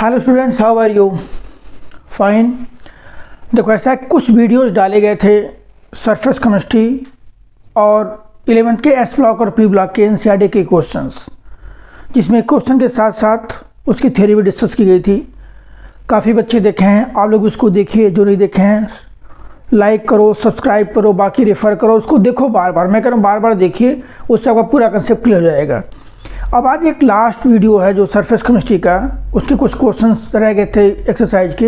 Hello students, how are you? Fine. देखो, ऐसा कुछ वीडियोस डाले गए थे सरफेस केमिस्ट्री और 11th के एस ब्लॉक और पी ब्लॉक के एनसीईआरटी के क्वेश्चंस, जिसमें क्वेश्चन के साथ साथ उसकी थ्योरी भी डिस्कस की गई थी। काफ़ी बच्चे देखे हैं, आप लोग उसको देखिए। जो नहीं देखे हैं लाइक करो, सब्सक्राइब करो, बाकी रेफ़र करो, उसको देखो बार बार। मैं कह रहा हूँ बार बार देखिए, उससे आपका पूरा कंसेप्ट क्लियर हो जाएगा। अब आज एक लास्ट वीडियो है जो सरफेस केमिस्ट्री का, उसके कुछ क्वेश्चंस रह गए थे एक्सरसाइज के,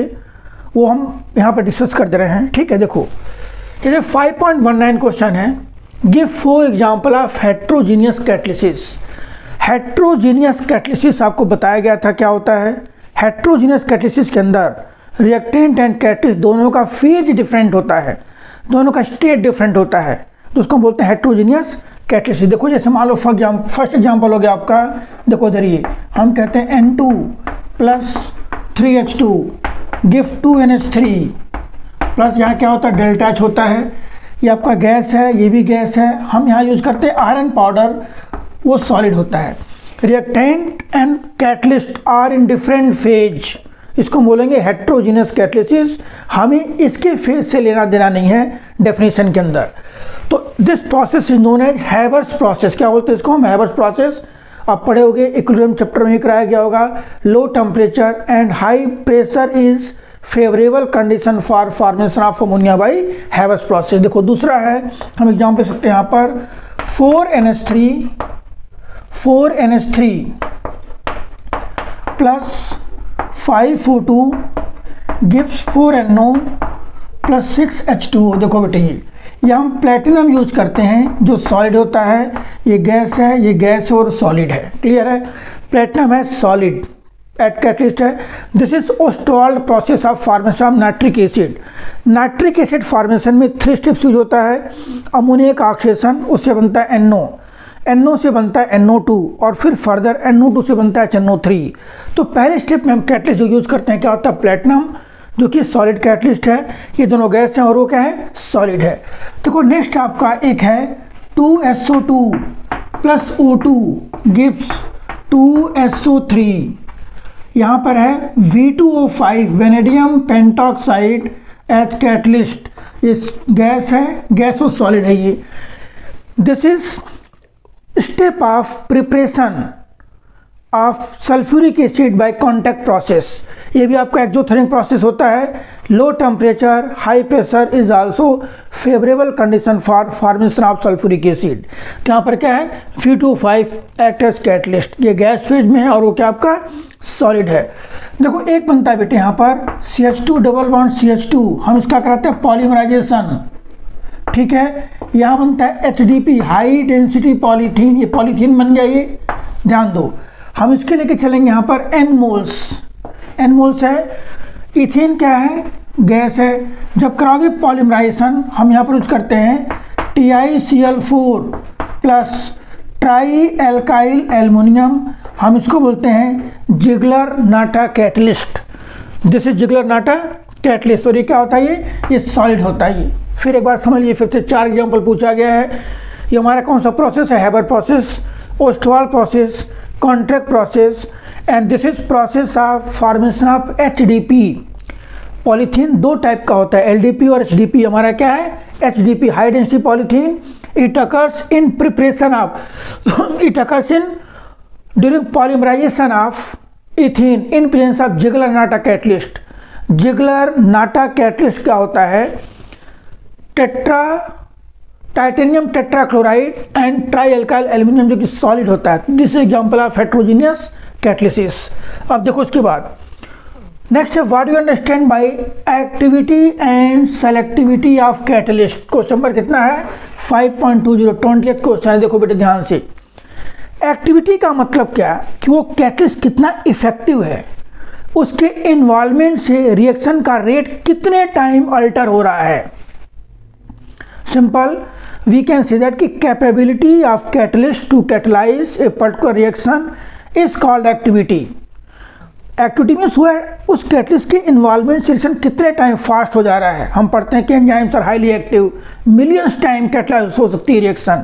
वो हम यहाँ पर डिस्कस कर दे रहे हैं। ठीक है, देखो जैसे 5.19 क्वेश्चन है, give 4 example of heterogeneous catalysis. Heterogeneous catalysis आपको बताया गया था क्या होता है। हेट्रोजीनियस कैटलिसिस के अंदर रिएक्टेंट एंड कैटलिस्ट दोनों का फेज डिफरेंट होता है, दोनों का स्टेट डिफरेंट होता है, तो उसको बोलते हैं हेट्रोजीनियस कैटलिसिस। देखो जैसे मान लो फर्स्ट एग्जांपल हो गया आपका, देखो इधर ये हम कहते हैं N2 plus 3H2 give 2NH3 plus यहाँ क्या होता है डेल्टा H होता है। ये आपका गैस है, ये भी गैस है। हम यहाँ यूज़ करते हैं आयरन पाउडर, वो सॉलिड होता है। Reactant and catalyst are in different phase, इसको बोलेंगे हेट्रोजीनियस कैटलिसिस। हमें इसके फेज से लेना देना नहीं है डेफिनेशन के अंदर। तो this process is known as Haber's process. क्या बोलते हैं इसको हम? Haber's process. आप पढ़े होंगे, इक्विलिब्रियम चैप्टर में ही कराया गया होगा। Low temperature and high pressure is favourable condition for formation of ammonia by Haber's process. देखो दूसरा है, हम एग्जाम्पल दे सकते हैं यहाँ पर 4NH3 plus 5O2 gives 4NO plus 6H2O। देखो बेटे ये हम प्लेटिनम यूज करते हैं जो सॉलिड होता है। ये गैस है, ये गैस और सॉलिड है। क्लियर है? प्लेटिनम है सॉलिड, एट कैटलिस्ट है। This is Ostwald process of formation of nitric acid. Nitric acid formation में 3 स्टेप्स यूज होता है। अमोनिया का ऑक्सीडेशन, उससे बनता है NO, NO से बनता है NO2 और फिर फर्दर NO2 से बनता है HNO3। तो पहले स्टेप में हम कैटलिस्ट जो यूज करते हैं क्या होता है? प्लेटिनम, जो कि सॉलिड कैटलिस्ट है। ये दोनों गैस हैं और वो क्या है? सॉलिड है। देखो नेक्स्ट आपका एक है 2SO2 plus O2 gives 2SO3। यहाँ पर है V2O5 vanadium pentoxide as catalyst. ये गैस है, गैस और सॉलिड है ये। This is step of preparation of sulphuric acid by contact process. ये भी आपका एक्सोथर्मिक प्रोसेस होता है। Low temperature high pressure is also favourable condition for formation of sulphuric acid. यहाँ पर क्या है? V2O5 act as catalyst. ये गैस फेज में है और वो क्या आपका? सॉलिड है। देखो एक बनता है बेटे यहाँ पर CH2 डबल बॉन्ड CH2, हम इसका कराते हैं पॉलीमराइजेशन। ठीक है, यहाँ बनता है HDP हाई डेंसिटी पॉलीथीन। ये पॉलीथीन बन गया, ये ध्यान दो। हम इसके लेके चलेंगे यहाँ पर N मोल्स है। इथेन क्या है? गैस है। जब कराओगे पॉलीमराइजेशन हम यहाँ पर यूज करते हैं TiCl4 plus try alkyl aluminium. हम इसको बोलते हैं Ziggler Natta catalyst. This is Ziggler Natta catalyst. और ये क्या होता है? ये सॉलिड होता है। ये फिर एक बार समझ लीजिए, फिर से 4 एग्जाम्पल पूछा गया है। ये हमारा कौन सा प्रोसेस है? Haber process, Ostwald process, contract process and this is process of formation of HDP। Polythene 2 type का होता है, LDP और HDP। हमारा क्या है? HDP high density polythene. It occurs in preparation of it occurs in during polymerisation of ethane in presence of Ziegler Natta catalyst. Ziegler Natta catalyst क्या होता है? Titanium tetrachloride and tri alkyl aluminium, जो कि solid होता है। This example of heterogeneous catalysis. अब देखो उसके बाद नेक्स्ट है what you understand by activity and selectivity of catalyst. Question number कितना है? 5.20 20th क्वेश्चन है। देखो बेटे ध्यान से, एक्टिविटी का मतलब क्या है कि वो कैटलिस्ट कितना इफेक्टिव है, उसके इन्वॉल्वमेंट से रिएक्शन का रेट कितने टाइम अल्टर हो रहा है। Simple, we can say that कि capability of catalyst to catalyse a particular reaction is called activity. Activity means हुआ उस कैटलिस्ट के इन्वॉल्वमेंट से रिएक्शन कितने टाइम फास्ट हो जा रहा है। हम पढ़ते हैं कि enzymes are highly active, millions time catalyse हो सकती है रिएक्शन।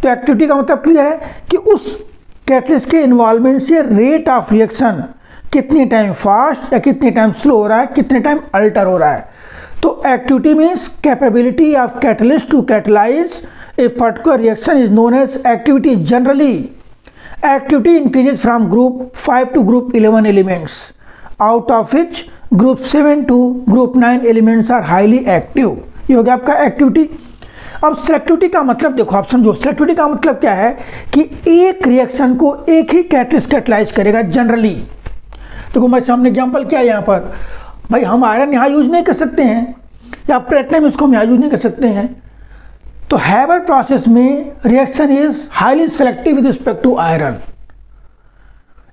तो एक्टिविटी का मतलब क्लियर है कि उस कैटलिस्ट के इन्वॉल्वमेंट से रेट ऑफ रिएक्शन कितने टाइम फास्ट या कितने टाइम स्लो हो रहा है, कितने टाइम अल्टर हो रहा है। तो activity means capability of catalyst to catalyse a particular reaction is known as activity. Generally activity increases from group 5 to group 11 elements, out of which group 7 to group 9 elements are highly active. ये हो गया आपका activity. अब selectivity का मतलब देखो, आप समझो सेलेक्टिविटी का मतलब क्या है कि एक रिएक्शन को एक ही कैटलिस्ट कैटलाइज करेगा जनरली। देखो मैं सामने एग्जाम्पल क्या है यहाँ पर, भाई हम आयरन यहाँ यूज नहीं कर सकते हैं या प्लेटिनम इसको हम यहाँ यूज नहीं कर सकते हैं। तो हैबर प्रोसेस में reaction is highly selective with respect to iron.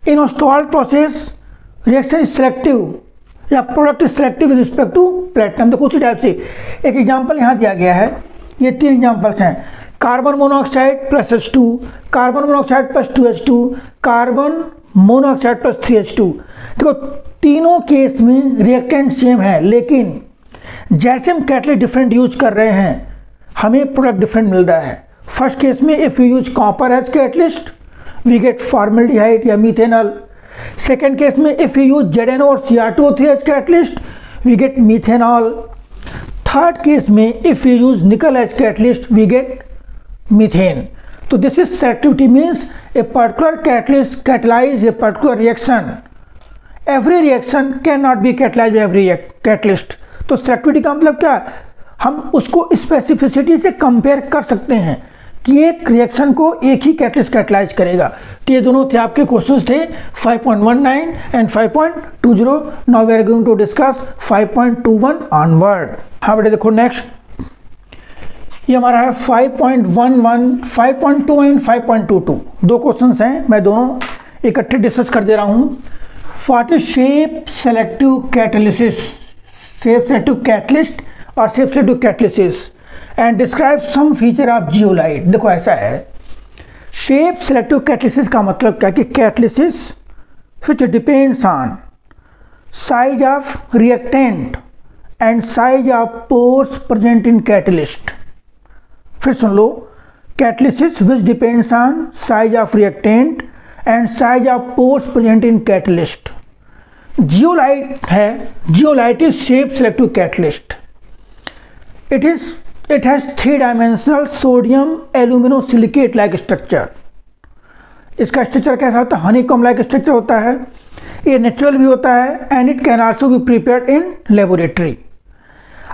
In Ostwald process reaction is selective या product is selective with respect to platinum. देखो उसी टाइप से एक एग्जाम्पल यहाँ दिया गया है, ये 3 एग्जाम्पल्स हैं, carbon monoxide plus H2, carbon monoxide plus 2H2, carbon monoxide plus 3H2। देखो तीनों केस में रिएक्टेंट सेम है, लेकिन जैसे हम कैटलिस्ट डिफरेंट यूज कर रहे हैं हमें प्रोडक्ट डिफरेंट मिल रहा है। फर्स्ट केस में if you use copper as catalyst we get formaldehyde या मीथेनॉल। सेकेंड केस में इफ़ यू यूज ZnO और Cr2O3 as catalyst we get methanol. Third case में if you use nickel as catalyst we get methane. तो this is selectivity means a particular catalyst catalyse a particular reaction. Every reaction can not be catalyse by every catalyst. तो selectivity का मतलब क्या, हम उसको specificity से compare कर सकते हैं कि एक रिएक्शन को एक ही कैटलिस्ट कैटलाइज करेगा। तो ये दोनों थे आपके क्वेश्चंस थे 5.19 and 5.20। Now we are going to discuss 5.21 onward. हाँ बेटे देखो नेक्स्ट ये हमारा है 5.11, 5.21 एंड 5.22। 2 क्वेश्चंस हैं, मैं दोनों इकट्ठे डिस्कस कर दे रहा हूँ। What is shape selective catalysis, shape selective catalyst और shape selective catalysis and describe some feature of zeolite. देखो ऐसा है, शेप सेलेक्टिव कैटालिसिस का मतलब क्या कि catalysis which depends on size of reactant and size of pores present in catalyst। फिर सुन लो, catalysis which depends on size of reactant and size of pores present in catalyst। Zeolite है, zeolite is shape selective catalyst। It has 3-dimensional sodium aluminosilicate like structure। इसका structure कैसा होता है, honeycomb like structure होता है। ये natural भी होता है and it can also be prepared in laboratory.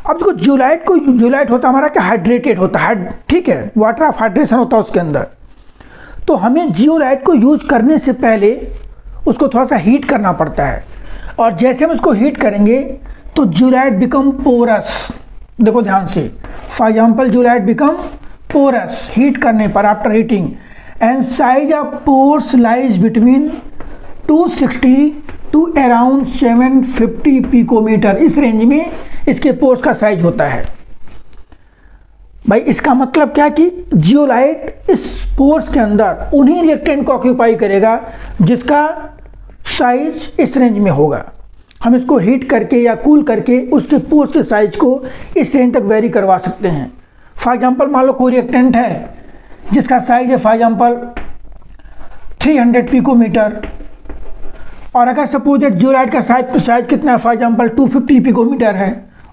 अब देखो जियोलाइट होता है हमारा क्या, हाइड्रेटेड होता है, ठीक है, वाटर ऑफ हाइड्रेशन होता है उसके अंदर। तो हमें जियोलाइट को यूज करने से पहले उसको थोड़ा सा हीट करना पड़ता है, और जैसे हम उसको हीट करेंगे तो जियोलाइट बिकम पोरस। देखो ध्यान से, for example zeolite become porous heat करने पर, after heating, and size of pores lies between 260 to around 750 picometre. इस रेंज में इसके पोर्स का साइज होता है। भाई इसका मतलब क्या कि जियोलाइट इस पोर्स के अंदर उन्हीं रिएक्टेंट को ऑक्यूपाई करेगा जिसका साइज इस रेंज में होगा। हम इसको हीट करके या कूल करके उसके पोर्स के साइज को इस रेंज तक वेरी करवा सकते हैं। फॉर एग्जांपल मान लो कोई रिएक्टेंट है जिसका साइज है फॉर एग्जांपल 300 पिकोमीटर, और अगर सपोज दैट जियोलाइट का साइज कितना है, फॉर एग्जांपल 250 पिकोमीटर है,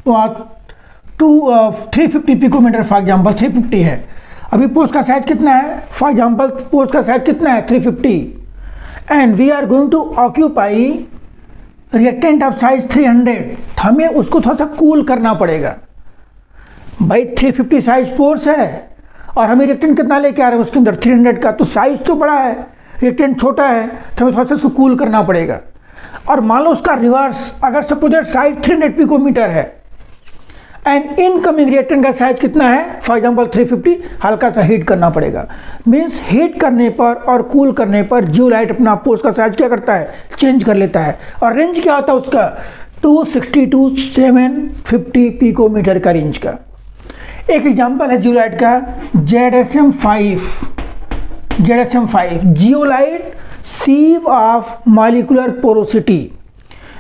और 350 पिकोमीटर फॉर एग्जांपल 350 है। अभी पोर्स का साइज कितना है, फॉर एग्जांपल पोर्स का साइज कितना है 350, and we are going to occupy reactant of size 300। हमें उसको थोड़ा सा कूल करना पड़ेगा। भाई 350 साइज पोर्स है और हमें रिएक्टेंट कितना लेके आ रहे हैं उसके अंदर 300 का, तो साइज तो बड़ा है, रिएक्टेंट छोटा है, तो हमें थोड़ा सा उसको कूल करना पड़ेगा। और मान लो उसका रिवर्स, अगर सपोज साइज 300 पिकोमीटर है एंड इनकमिंग रिएक्टेंट का साइज कितना है, फॉर एग्जांपल 350, हल्का सा हीट करना पड़ेगा। मीन्स हीट करने पर और कूल करने पर जियोलाइट अपना पोर्स का साइज क्या करता है, चेंज कर लेता है। और रेंज क्या होता है उसका, 260 टू 750 पिकोमीटर का रेंज का। एक एग्जांपल है जियोलाइट का ZSM5। Zeolite sieve of molecular porosity.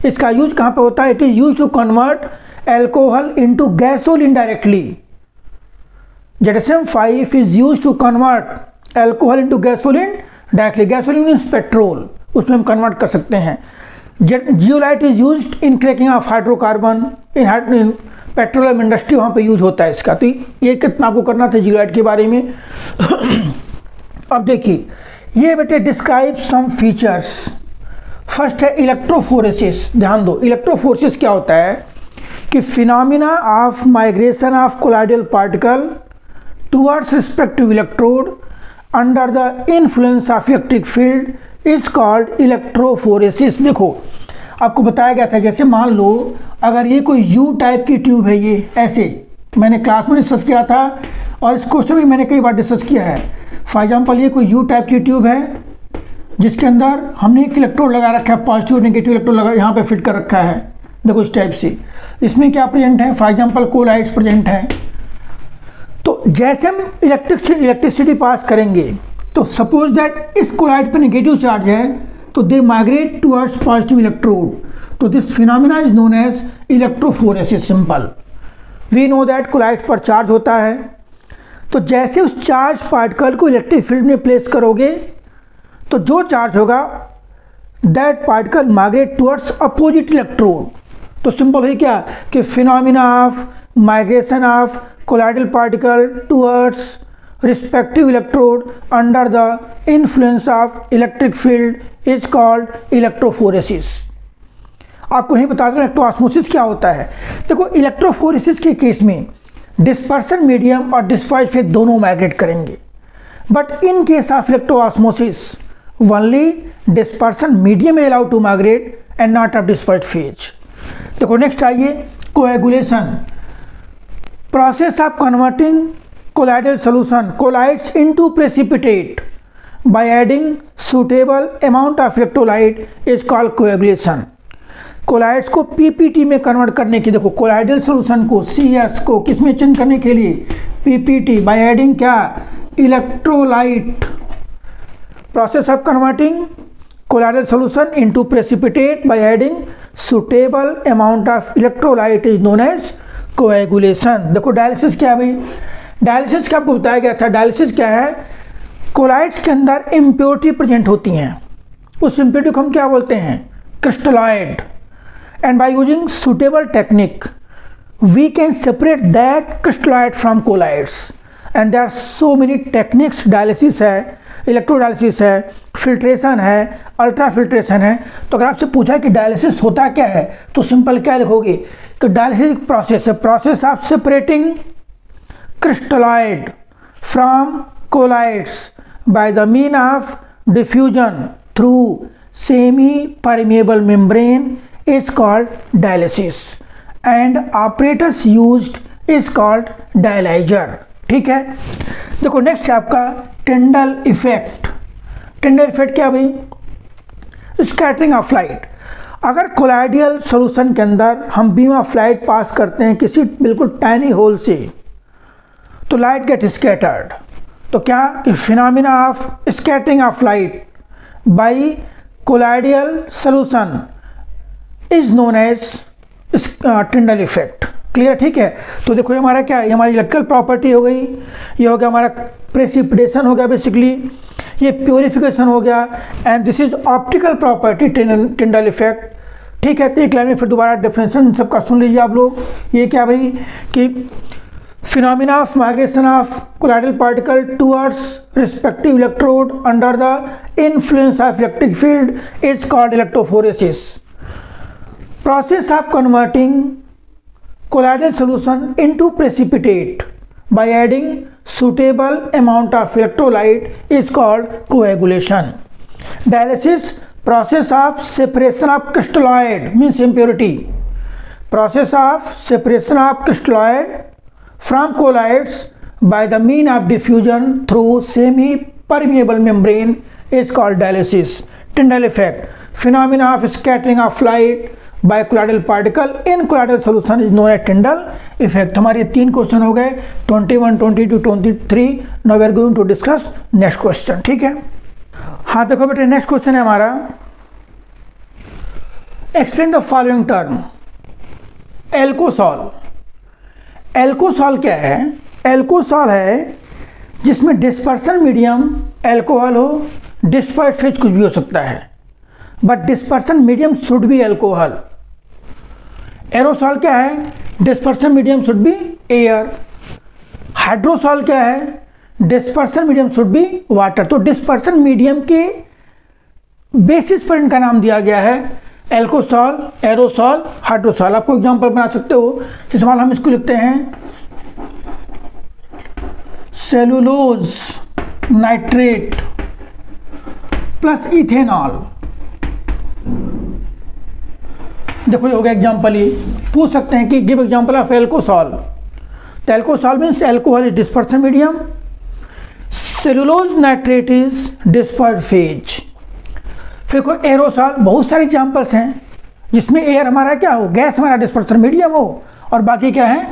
इसका यूज कहाँ पे होता है, it is use to convert alcohol into gasoline directly. ZSM5 is use to convert alcohol into gasoline directly. Gasoline means petrol, उसमें हम कन्वर्ट कर सकते हैं। Zeolite is used in cracking of hydrocarbon in petroleum industry, वहाँ पे use होता है इसका। तो ये कितना आपको करना था जियोलाइट के बारे में। अब देखिए ये बेटे डिस्क्राइब सम फीचर्स। फर्स्ट है इलेक्ट्रोफोरेसिस। ध्यान दो, इलेक्ट्रोफोरेसिस क्या होता है कि phenomena of migration of colloidal particle towards respective electrode under the influence of electric field is called electrophoresis. देखो आपको बताया गया था, जैसे मान लो अगर ये कोई यू टाइप की ट्यूब है, ये ऐसे मैंने क्लास में डिस्कस किया था और इस क्वेश्चन में मैंने कई बार डिस्कस किया है। फॉर एग्जाम्पल ये कोई यू टाइप की ट्यूब है जिसके अंदर हमने एक इलेक्ट्रोड लगा रखा है, पॉजिटिव और नेगेटिव इलेक्ट्रोड लगा यहाँ पे फिट कर रखा है। देखो इस टाइप से इसमें क्या प्रेजेंट है, फॉर एग्जाम्पल कोलाइड्स प्रेजेंट है। तो जैसे हम इलेक्ट्रिसिटी पास करेंगे तो सपोज दैट इस कोलाइड पर नेगेटिव चार्ज है तो they migrate towards positive electrode. तो this phenomena is known as electrophoresis. Simple, we know that colloids पर चार्ज होता है, तो जैसे उस चार्ज पार्टिकल को इलेक्ट्रिक फील्ड में प्लेस करोगे तो जो चार्ज होगा that particle migrate towards opposite electrode. तो सिंपल है क्या कि phenomena of migration of colloidal particle towards respective electrode under the influence of electric field is called electrophoresis. आपको यही बता दें इलेक्ट्रोऑस्मोसिस क्या होता है। देखो इलेक्ट्रोफोरेसिस के केस में डिस्पर्सन मीडियम और डिस्पर्स्ड फेज दोनों माइग्रेट करेंगे, but in case of electroosmosis only dispersion medium is allowed to migrate and not of dispersed phase। देखो नेक्स्ट आइए coagulation. Process of converting colloidal solution colloids into precipitate by adding suitable amount of electrolyte is called coagulation. Colloids को PPT में convert करने की, देखो colloidal solution को CS को किस में चेंज करने के लिए, पीपीटी, बाय एडिंग क्या, electrolyte. Process of converting colloidal solution into precipitate by adding suitable amount of electrolyte is known as coagulation। देखो डायलिसिस क्या है भाई, डायलिसिस का आपको बताया गया था। डायलिसिस क्या है, कोलाइड्स के अंदर इम्प्योरिटी प्रेजेंट होती हैं, उस इम्प्योरिटी को हम क्या बोलते हैं, crystalloid. And by using suitable technique we can separate that crystalloid from colloids. And there are so many techniques. Dialysis है, इलेक्ट्रोडायलिसिस है, फिल्ट्रेशन है, अल्ट्रा फिल्ट्रेशन है। तो अगर आपसे पूछा कि डायलिसिस होता क्या है तो सिंपल क्या लिखोगे कि डायलिसिस प्रोसेस है, process of separating crystalloid from colloids by the mean of diffusion through semi permeable membrane is called dialysis and operators used is called dialyser. ठीक है। देखो नेक्स्ट है आपका टिंडल इफेक्ट। टिंडल इफेक्ट क्या भाई, scattering of light. अगर colloidal solution के अंदर हम बीम ऑफ लाइट पास करते हैं किसी बिल्कुल टाइनी होल से तो लाइट गेट स्कैटर्ड। तो क्या कि phenomena of scattering of light by colloidal solution is known as Tyndall effect. Clear, ठीक है। तो देखो ये हमारा क्या है, ये हमारी इलेक्ट्रिकल प्रॉपर्टी हो गई, ये हो गया हमारा प्रेसिपिटेशन हो गया बेसिकली, ये प्योरिफिकेशन हो गया, and this is optical property Tyndall effect. ठीक है। तो एक लाइन में फिर दोबारा डेफिनेशन सबका सुन लीजिए आप लोग। ये क्या भाई कि phenomena of migration of colloidal particle towards respective electrode under the influence of electric field is called electrophoresis. Process of converting colloidal solution into precipitate by adding suitable amount of electrolyte is called coagulation। Dialysis process of separation of crystalloid means impurity, process of separation of crystalloid from colloids by the mean of diffusion through semi permeable membrane is called dialysis। Tyndall effect, phenomena of scattering of light by colloidal particle in colloidal solution is known as Tyndall effect। हमारे 3 question हो गए 21, 22, 23। Now we are going to discuss next question. ठीक है। हाँ देखो बेटे next question है हमारा, explain the following term alcosol. Alcosol क्या है, एल्कोसॉल है जिसमें डिस्पर्सन मीडियम एल्कोहल हो, डिस्पर्स्ड फेज कुछ भी हो सकता है, but dispersion medium should be alcohol. Aerosol क्या है? Dispersion medium should be air. Hydrosol क्या है? Dispersion medium should be water. तो डिस्पर्सन मीडियम के बेसिस पर इनका नाम दिया गया है एल्कोसॉल, एरोसॉल, हाइड्रोसॉल। आपको एग्जांपल बना सकते हो, जैसे मान हम इसको लिखते हैं सेलुलोज नाइट्रेट प्लस इथेनॉल। देखो ये हो गया एग्जांपल। ये पूछ सकते हैं कि गिव एग्जांपल ऑफ एल्कोसॉल। तो alcosol means alcohol is dispersion medium, cellulose nitrate is dispersed phase. फिर कोई एरोसॉल, बहुत सारे एग्जांपल्स हैं जिसमें एयर हमारा क्या हो, गैस हमारा डिस्पर्सन मीडियम हो, और बाकी क्या है,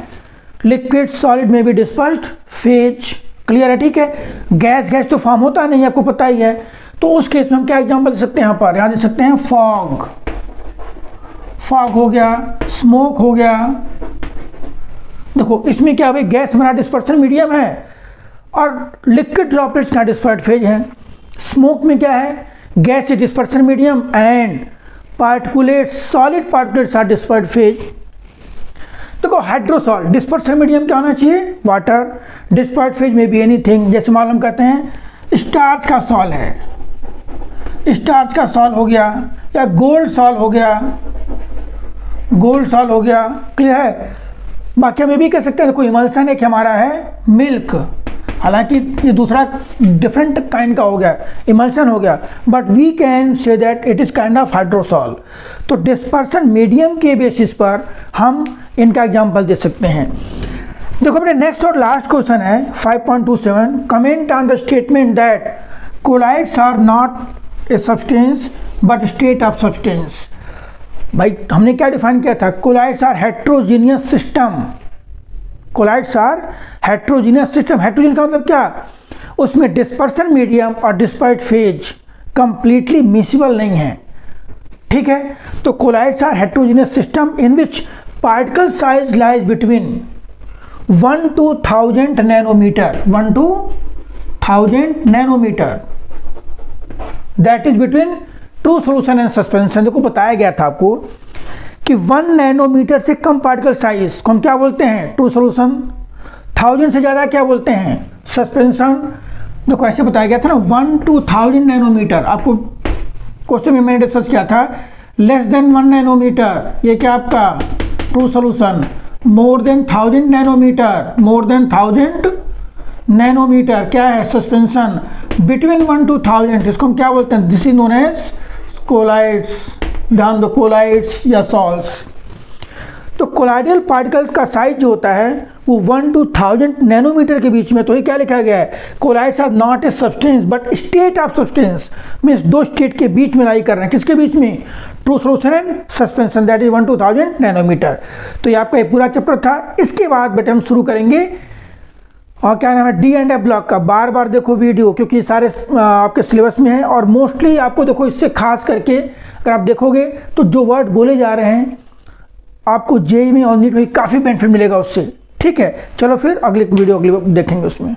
लिक्विड सॉलिड में भी डिस्पर्स्ड फेज। क्लियर है? ठीक है। गैस तो फॉर्म होता नहीं, आपको पता ही है। तो उस केस में हम क्या एग्जांपल दे सकते हैं? यहाँ दे सकते हैं फॉग हो गया, स्मोक हो गया। देखो इसमें क्या है, गैस हमारा डिस्पर्सन मीडियम है और लिक्विड ड्रॉपलेट्स का डिस्पर्स्ड फेज है। स्मोक में क्या है, gas is dispersion medium and particulate solid particulates are dispersed phase. देखो हाइड्रोसॉल, डिस्पर्सन मीडियम क्या होना चाहिए? वाटर। डिस्पर्स्ड फेज में बी एनीथिंग। जैसे मान हम कहते हैं स्टार्च का सॉल है, स्टार्च का सॉल हो गया, या गोल्ड सॉल हो गया, गोल्ड सॉल हो गया। क्लियर है? बाकी हम ये भी कह सकते हैं कोई इमल्सन एक हमारा है मिल्क, हालांकि ये दूसरा डिफरेंट काइंड का हो गया, इमल्सन हो गया, but we can say that it is kind of hydrosol. तो डिस्पर्सन मीडियम के बेसिस पर हम इनका एग्जांपल दे सकते हैं। देखो अपने नेक्स्ट और लास्ट क्वेश्चन है 5.27, comment on the statement that colloids are not a substance but state of substance. भाई हमने क्या डिफाइन किया था? Colloids are heterogeneous system. Colloids are heterogeneous system. Heterogeneous का मतलब क्या? उसमें डिस्पर्सन मीडियम और डिस्पर्स्ड फेज कंप्लीटली मिसिबल नहीं है। ठीक है? तो colloids are heterogeneous system in which particle size lies between 1 to 1000 nanometre, 1 to 1000 nanometre, that is between true solution and suspension. देखो बताया गया था आपको कि 1 नैनोमीटर से कम पार्टिकल साइज को हम क्या बोलते हैं? True solution. 1000 से ज़्यादा क्या बोलते हैं? सस्पेंशन। देखो ऐसे बताया गया था ना, 1 to 1000 नैनोमीटर। आपको क्वेश्चन में मैंने डिस्कस किया था, लेस देन 1 नैनोमीटर ये क्या आपका true solution, more than 1000 nanometre, more than 1000 nanometre क्या है? सस्पेंशन। बिटवीन 1 to 1000 इसको हम क्या बोलते हैं? This is known as colloids. ध्यान दो, कोलाइड्स या सॉल्ट्स। तो कोलाइडल पार्टिकल्स का साइज जो होता है वो 1 to 1000 नैनोमीटर के बीच में। तो ये क्या लिखा गया है? Colloids are not a substance but state of substance. Means दो स्टेट के बीच में लाई कर रहे हैं। किसके बीच में? True solution and suspension, that is 1 to 1000 nanometre. तो ये आपका पूरा चैप्टर था। इसके बाद बेटे हम शुरू करेंगे और क्या नाम है, डी एंड एफ ब्लॉक का। बार बार देखो वीडियो, क्योंकि सारे आपके सिलेबस में है और मोस्टली आपको देखो इससे खास करके अगर आप देखोगे तो जो वर्ड बोले जा रहे हैं आपको जेईई में और नीट में काफ़ी बेनिफिट मिलेगा उससे। ठीक है, चलो फिर अगले वीडियो अगली देखेंगे उसमें।